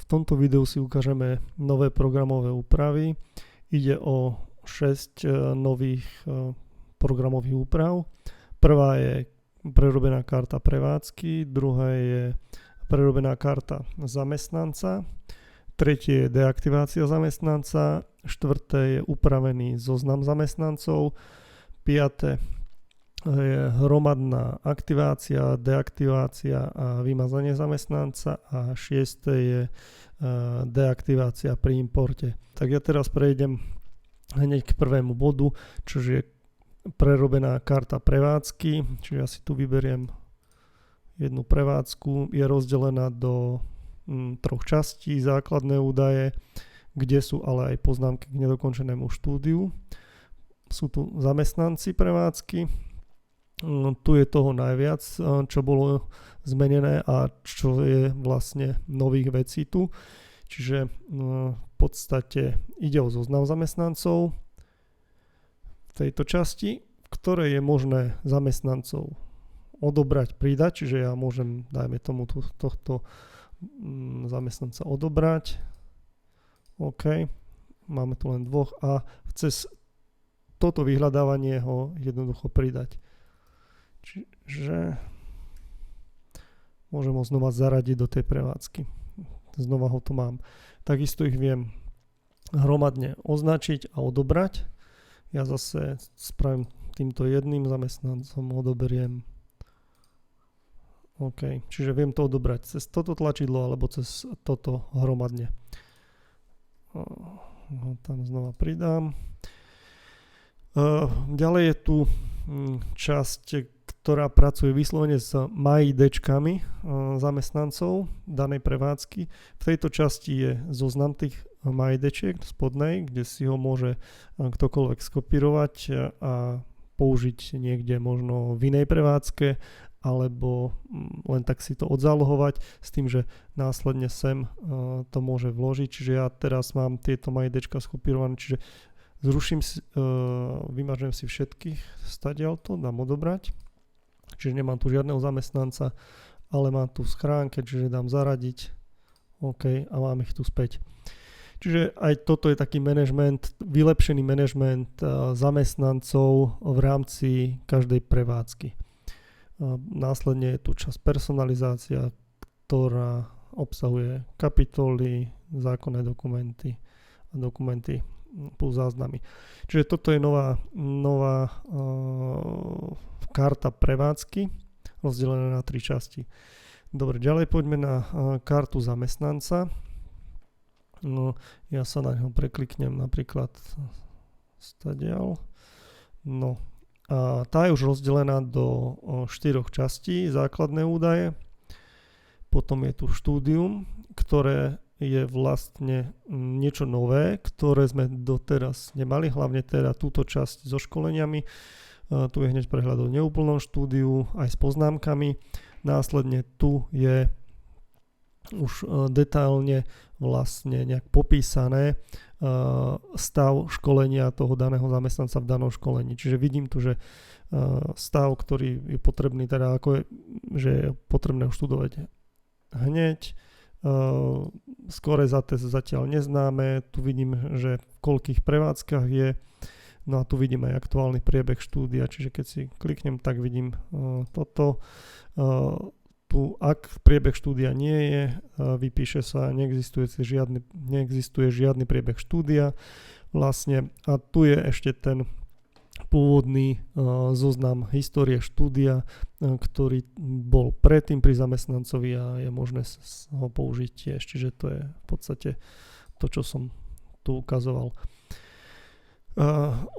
V tomto videu si ukážeme nové programové úpravy. Ide o 6 nových programových úprav. Prvá je prerobená karta prevádzky, druhá je prerobená karta zamestnanca, tretie je deaktivácia zamestnanca, štvrté je upravený zoznam zamestnancov, piaté je hromadná aktivácia, deaktivácia a vymazanie zamestnanca a šiesté je deaktivácia pri importe. Tak ja teraz prejdem hneď k prvému bodu, čo je prerobená karta prevádzky, čiže ja si tu vyberiem jednu prevádzku, je rozdelená do troch častí, základné údaje, kde sú ale aj poznámky k nedokončenému štúdiu. Sú tu zamestnanci prevádzky, tu je toho najviac, čo bolo zmenené a čo je vlastne nových vecí tu. Čiže v podstate ide o zoznam zamestnancov v tejto časti, v ktorej je možné zamestnancov odobrať, pridať, čiže ja môžem, dajme tomu, tohto zamestnanca odobrať. OK, máme tu len dvoch a cez toto vyhľadávanie ho jednoducho pridať. Čiže môžem ho znova zaradiť do tej prevádzky. Znova ho tu mám. Takisto ich viem hromadne označiť a odobrať. Ja zase spravím týmto jedným zamestnancom, odoberiem. OK, čiže viem to odobrať cez toto tlačidlo alebo cez toto hromadne. Tam znova pridám. Ďalej je tu časť, ktorá pracuje vyslovene s MyIDčkami zamestnancov danej prevádzky. V tejto časti je zoznam tých MyIDčiek spodnej, kde si ho môže ktokoľvek skopírovať a použiť niekde možno v inej prevádzke alebo len tak si to odzálohovať s tým, že následne sem to môže vložiť. Čiže ja teraz mám tieto MyIDčka skopírované, čiže zruším si, vymažem si všetkých stadiaľto, dám odobrať. Čiže nemám tu žiadneho zamestnanca, ale mám tu v schránke, čiže dám zaradiť. OK, a mám ich tu späť. Čiže aj toto je taký manažment, vylepšený manažment zamestnancov v rámci každej prevádzky. Následne je tu časť personalizácia, ktorá obsahuje kapitoly, zákonné dokumenty a dokumenty plus záznamy. Čiže toto je nová karta prevádzky, rozdelená na 3 časti. Dobre, ďalej poďme na kartu zamestnanca. No, ja sa na ňo prekliknem napríklad stadiaľ. No, a tá je už rozdelená do 4 častí, základné údaje. Potom je tu štúdium, ktoré je vlastne niečo nové, ktoré sme doteraz nemali, hlavne teda túto časť so školeniami. Tu je hneď prehľad o neúplnom štúdiu aj s poznámkami. Následne tu je už detailne vlastne nejak popísané stav školenia toho daného zamestnanca v danom školení. Čiže vidím tu, že stav, ktorý je potrebný, teda ako je, že je potrebné študovať hneď. Skore za test zatiaľ neznáme, tu vidím, že v koľkých prevádzkach je, no a tu vidím aj aktuálny priebeh štúdia, čiže keď si kliknem, tak vidím toto. Tu ak priebeh štúdia nie je, vypíše sa, neexistuje žiadny priebeh štúdia vlastne a tu je ešte ten pôvodný zoznam histórie štúdia, ktorý bol predtým pri zamestnancovi a je možné ho použiť tiež. Čiže to je v podstate to, čo som tu ukazoval.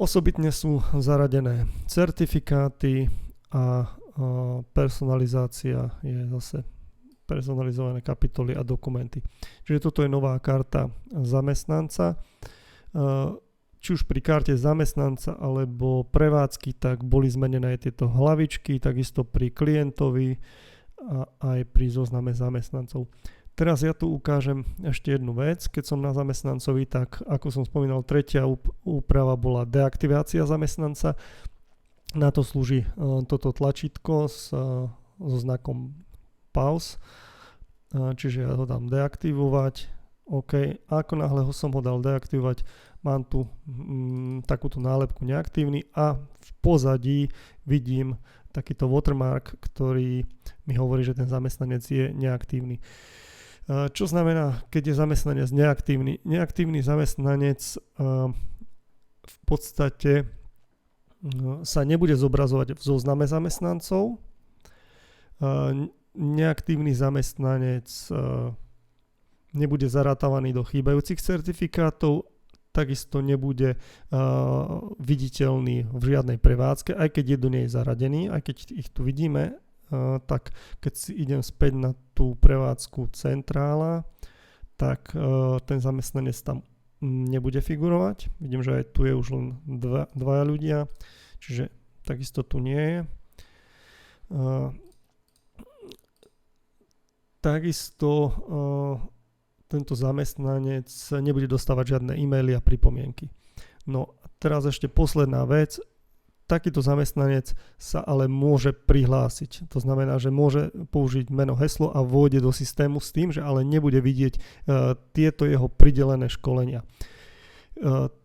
Osobitne sú zaradené certifikáty a personalizácia je zase personalizované kapitoly a dokumenty. Čiže toto je nová karta zamestnanca. Či už pri karte zamestnanca alebo prevádzky, tak boli zmenené aj tieto hlavičky, takisto pri klientovi a aj pri zozname zamestnancov. Teraz ja tu ukážem ešte jednu vec. Keď som na zamestnancovi, tak ako som spomínal, tretia úprava bola deaktivácia zamestnanca. Na to slúži toto tlačítko so znakom pause. čiže ja ho dám deaktivovať. OK, ako náhle som ho dal deaktivovať, mám tu takúto nálepku neaktívny a v pozadí vidím takýto watermark, ktorý mi hovorí, že ten zamestnanec je neaktívny. Čo znamená, keď je zamestnanec neaktívny? Neaktívny zamestnanec v podstate sa nebude zobrazovať v zozname zamestnancov. Neaktívny zamestnanec nebude zarátavaný do chýbajúcich certifikátov, takisto nebude viditeľný v žiadnej prevádzke, aj keď je do nej zaradený, aj keď ich tu vidíme, tak keď si idem späť na tú prevádzku centrála, tak ten zamestnanec tam nebude figurovať. Vidím, že aj tu je už len dvaja ľudia, čiže takisto tu nie je. Takisto tento zamestnanec nebude dostávať žiadne e-maily a pripomienky. No a teraz ešte posledná vec. Takýto zamestnanec sa ale môže prihlásiť. To znamená, že môže použiť meno, heslo a vôjde do systému s tým, že ale nebude vidieť tieto jeho pridelené školenia.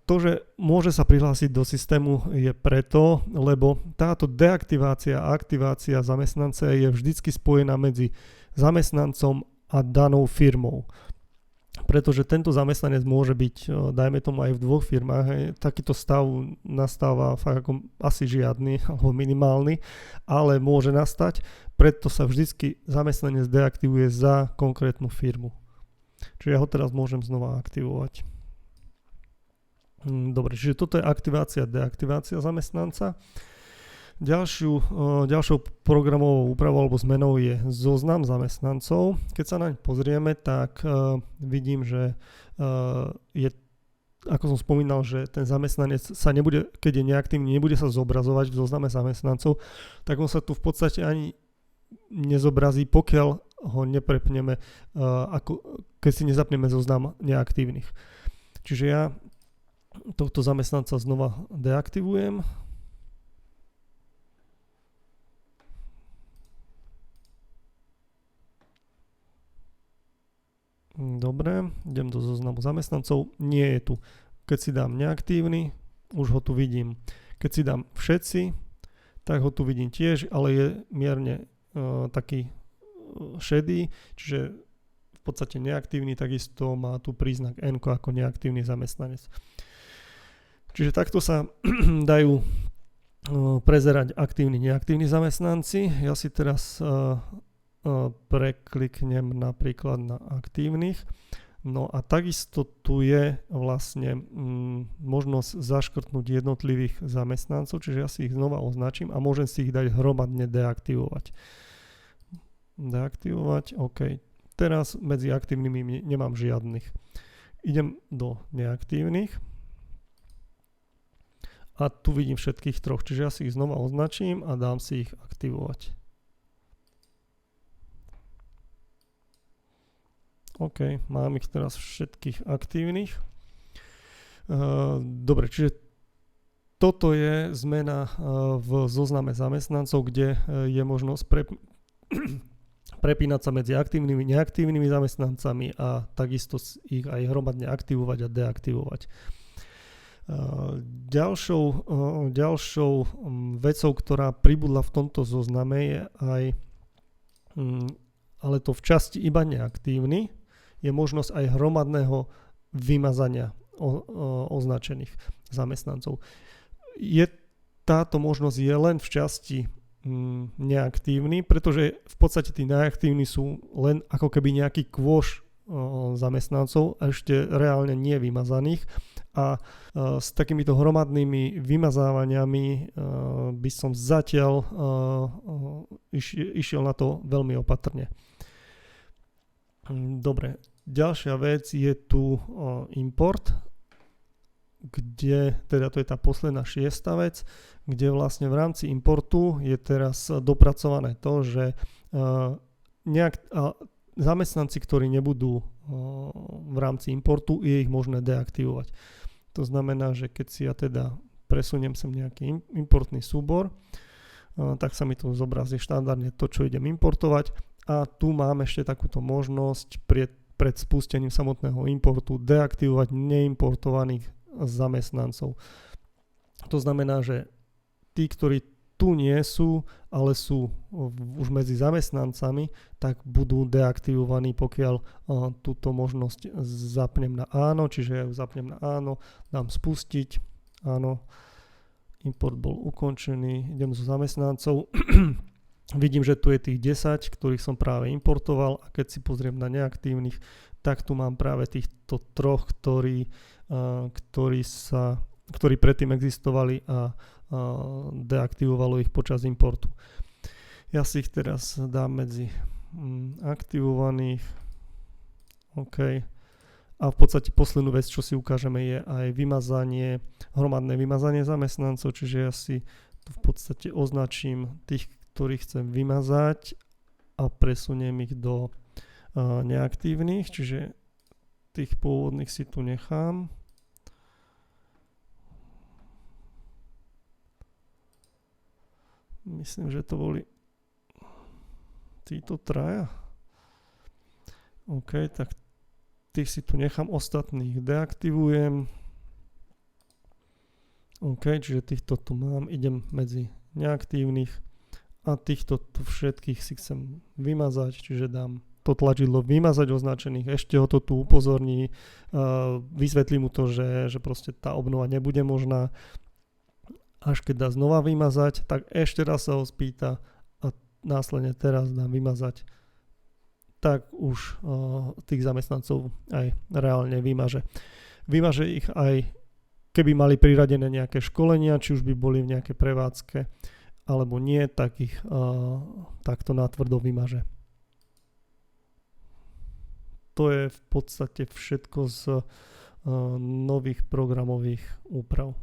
To, že môže sa prihlásiť do systému je preto, lebo táto deaktivácia a aktivácia zamestnanca je vždycky spojená medzi zamestnancom a danou firmou. Pretože tento zamestnanec môže byť, dajme tomu aj v dvoch firmách, takýto stav nastáva fakt ako asi žiadny alebo minimálny, ale môže nastať, preto sa vždycky zamestnanec deaktivuje za konkrétnu firmu. Čiže ja ho teraz môžem znova aktivovať. Dobre, čiže toto je aktivácia, deaktivácia zamestnanca. Ďalšou programovou úpravou alebo zmenou je zoznam zamestnancov. Keď sa naň pozrieme, tak vidím, že je, ako som spomínal, že ten zamestnanec sa nebude, keď je neaktívny, nebude sa zobrazovať v zozname zamestnancov, tak on sa tu v podstate ani nezobrazí, pokiaľ ho neprepneme, keď si nezapneme zoznam neaktívnych. Čiže ja tohto zamestnanca znova deaktivujem. Dobre, idem do zoznamu zamestnancov. Nie je tu. Keď si dám neaktívny, už ho tu vidím. Keď si dám všetci, tak ho tu vidím tiež, ale je mierne taký šedý, čiže v podstate neaktívny, takisto má tu príznak N ako neaktívny zamestnanec. Čiže takto sa dajú prezerať aktívni, neaktívni zamestnanci. Ja si teraz prekliknem napríklad na aktívnych. No a takisto tu je vlastne možnosť zaškrtnúť jednotlivých zamestnancov, čiže ja si ich znova označím a môžem si ich dať hromadne deaktivovať. Deaktivovať, OK. Teraz medzi aktívnymi nemám žiadnych. Idem do neaktívnych a tu vidím všetkých troch, čiže ja si ich znova označím a dám si ich aktivovať. OK, mám ich teraz všetkých aktívnych. Dobre, čiže toto je zmena v zozname zamestnancov, kde je možnosť prepínať sa medzi aktívnymi a neaktívnymi zamestnancami a takisto ich aj hromadne aktivovať a deaktivovať. Ďalšou vecou, ktorá pribudla v tomto zozname je aj, ale to v časti iba neaktívny, je možnosť aj hromadného vymazania označených zamestnancov. Táto možnosť je len v časti neaktívny, pretože v podstate tí neaktívni sú len ako keby nejaký kôš zamestnancov a ešte reálne nie vymazaných. A s takýmito hromadnými vymazávaniami by som zatiaľ išiel na to veľmi opatrne. Dobre, ďalšia vec je tu import, kde, teda to je tá posledná šiesta vec, kde vlastne v rámci importu je teraz dopracované to, že zamestnanci, ktorí nebudú v rámci importu, je ich možné deaktivovať. To znamená, že keď si ja teda presuniem sem nejaký importný súbor, tak sa mi tu zobrazí štandardne to, čo idem importovať A tu mám ešte takúto možnosť pred spustením samotného importu deaktivovať neimportovaných zamestnancov. To znamená, že tí, ktorí tu nie sú, ale sú už medzi zamestnancami, tak budú deaktivovaní, pokiaľ túto možnosť zapnem na áno, čiže ja ju zapnem na áno, dám spustiť, áno, import bol ukončený, idem zo zamestnancov, vidím, že tu je tých 10, ktorých som práve importoval a keď si pozriem na neaktívnych, tak tu mám práve týchto troch, ktorí predtým existovali a deaktivovalo ich počas importu. Ja si ich teraz dám medzi aktivovaných. OK. A v podstate poslednú vec, čo si ukážeme, je aj vymazanie, hromadné vymazanie zamestnancov, čiže ja si tu v podstate označím tých, ktorých chcem vymazať a presuniem ich do neaktívnych, čiže tých pôvodných si tu nechám. Myslím, že to boli títo traja. OK, tak tých si tu nechám, ostatných deaktivujem. OK, čiže týchto tu mám, idem medzi neaktívnych a týchto tu všetkých si chcem vymazať, čiže dám to tlačidlo vymazať označených, ešte ho to tu upozorní, vysvetlím mu to, že proste tá obnova nebude možná. Až keď dá znova vymazať, tak ešte raz sa ho spýta a následne teraz dám vymazať, tak už tých zamestnancov aj reálne vymaže. Vymaže ich aj keby mali priradené nejaké školenia, či už by boli v nejakej prevádzke alebo nie, tak ich takto natvrdo vymaže. To je v podstate všetko z nových programových úprav.